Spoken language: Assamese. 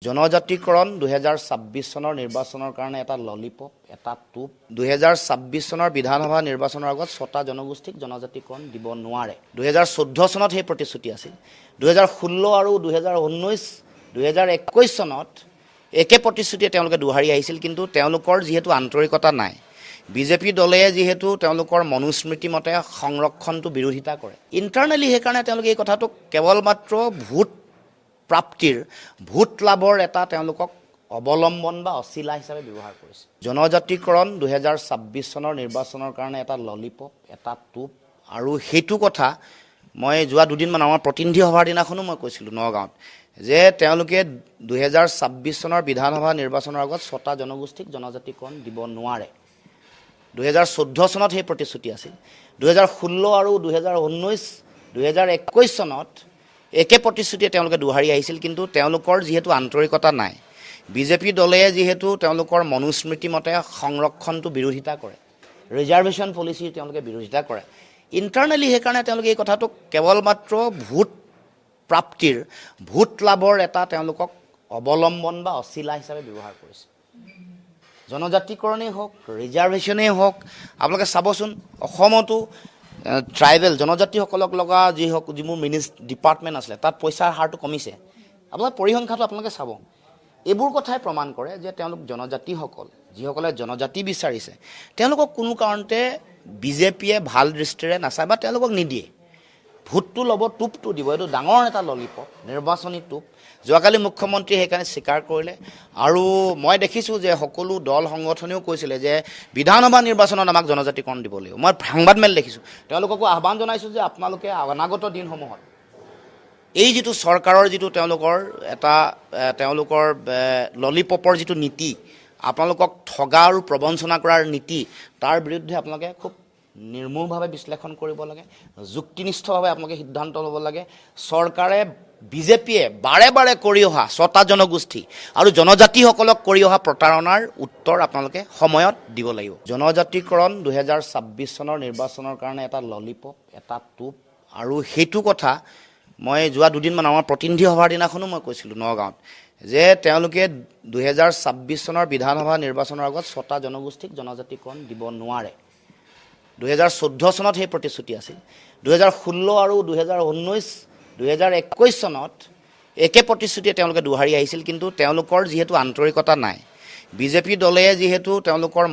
জনজাতিকৰণ 2026 চনৰ নিৰ্বাচনৰ কাৰণে এটা ললিপপ এটা টুপ 2026 চনৰ বিধানসভা নিৰ্বাচনৰ আগত 6টা জনগোষ্ঠীক জনজাতিকৰণ দিব নোৱাৰে 2014 চনত সেই প্ৰতিশ্ৰুতি আছিল 2016 আৰু 2019 2021 চনত একে প্ৰতিশ্ৰুতিয়ে তেওঁলোকে দুহাৰি আহিছিল কিন্তু তেওঁলোকৰ যেহেতু আন্তৰিকতা নাই বিজেপি দলে যেহেতু তেওঁলোকৰ মনুস্মৃতি মতে সংৰক্ষণটো বিৰোধিতা কৰে ইন্টাৰনেলি হে কাৰণে তেওঁলোকে এই কথাটো কেৱল মাত্ৰ ভোট প্ৰাপ্তিৰ ভোট লাভৰ এটা তেওঁলোকক অৱলম্বন বা অছিলা হিচাপে ব্যৱহাৰ কৰিছে জনজাতিকৰণ 2026 চনৰ নিৰ্বাচনৰ কাৰণে এটা ললিপপ এটা টুপ আৰু হেতু কথা মই যোৱা দুদিনমান আমাৰ প্ৰতিনিধি সভাৰ দিনাখনো মই কৈছিলোঁ নগাঁৱত যে তেওঁলোকে 2026 চনৰ বিধানসভা নিৰ্বাচনৰ আগত 6টা জনগোষ্ঠীক জনজাতিকৰণ দিব নোৱাৰে 2014 চনত সেই প্ৰতিশ্ৰুতি আছিল 2016 আৰু 2019 2021 চনত একে প্ৰতিশ্ৰুতিয়ে তেওঁলোকে দুহাৰি আহিছিল কিন্তু তেওঁলোকৰ যেহেতু আন্তৰিকতা নাই বিজেপি দলে যেহেতু তেওঁলোকৰ মনুস্মৃতি মতে সংৰক্ষণটো বিৰোধিতা কৰে ৰিজাৰ্ভেশ্যন পলিচি তেওঁলোকে বিৰোধিতা কৰে ইন্টাৰনেলি হে কাৰণে তেওঁলোকে এই কথাটো কেৱল মাত্ৰ ভোট প্ৰাপ্তিৰ ভোট লাভৰ এটা তেওঁলোকক অৱলম্বন বা অছিলা হিচাপে ব্যৱহাৰ কৰিছে জনজাতিকৰণেই হওক ৰিজাৰ্ভেশ্যনেই হওক আপোনালোকে চাবচোন অসমতো ট্ৰাইবেল জনজাতিসকলক লগা যিবোৰ ডিপাৰ্টমেণ্ট আছিলে তাত পইচাৰ হাৰটো কমিছে আপোনাৰ পৰিসংখ্যাটো আপোনালোকে চাব এইবোৰ কথাই প্ৰমাণ কৰে যে তেওঁলোক জনজাতিসকল যিসকলে জনজাতি বিচাৰিছে তেওঁলোকক কোনো কাৰণতে বিজেপিয়ে ভাল দৃষ্টিৰে নাচায় বা তেওঁলোকক নিদিয়ে ভোটটো ল'ব টুপটো দিব এইটো ডাঙৰ এটা ললিপপ নিৰ্বাচনী টুপ যোৱাকালি মুখ্যমন্ত্ৰীয়ে সেইকাৰণে স্বীকাৰ কৰিলে আৰু মই দেখিছোঁ যে সকলো দল সংগঠনেও কৈছিলে যে বিধানসভা নিৰ্বাচনত আমাক জনজাতিকৰণ দিব লাগিব মই সংবাদমেল দেখিছোঁ তেওঁলোককো আহ্বান জনাইছোঁ যে আপোনালোকে অনাগত দিনসমূহত এই যিটো চৰকাৰৰ যিটো তেওঁলোকৰ ললিপপৰ যিটো নীতি আপোনালোকক ঠগা আৰু প্ৰবঞ্চনা কৰাৰ নীতি তাৰ বিৰুদ্ধে আপোনালোকে খুব নিৰ্মূলভাৱে বিশ্লেষণ কৰিব লাগে যুক্তিনিষ্ঠভাৱে আপোনালোকে সিদ্ধান্ত ল'ব লাগে চৰকাৰে বিজেপিয়ে বাৰে বাৰে কৰি অহা 6টা জনগোষ্ঠী আৰু জনজাতিসকলক কৰি অহা প্ৰতাৰণাৰ উত্তৰ আপোনালোকে সময়ত দিব লাগিব জনজাতিকৰণ 2026 চনৰ নিৰ্বাচনৰ কাৰণে এটা ললিপপ এটা টুপ আৰু হেতু কথা মই যোৱা দুদিনমান আমাৰ প্ৰতিনিধি সভাৰ দিনাখনো মই কৈছিলোঁ নগাঁৱত যে তেওঁলোকে 2026 চনৰ বিধানসভা নিৰ্বাচনৰ আগত 6টা জনগোষ্ঠীক জনজাতিকৰণ দিব নোৱাৰে 2014 চনত সেই প্ৰতিশ্ৰুতি আছিল 2016 আৰু 2019 2021 চনত একে প্ৰতিশ্ৰুতিয়ে তেওঁলোকে দুহাৰি আহিছিল কিন্তু তেওঁলোকৰ যেহেতু আন্তৰিকতা নাই বিজেপি দলে যেহেতু তেওঁলোকৰ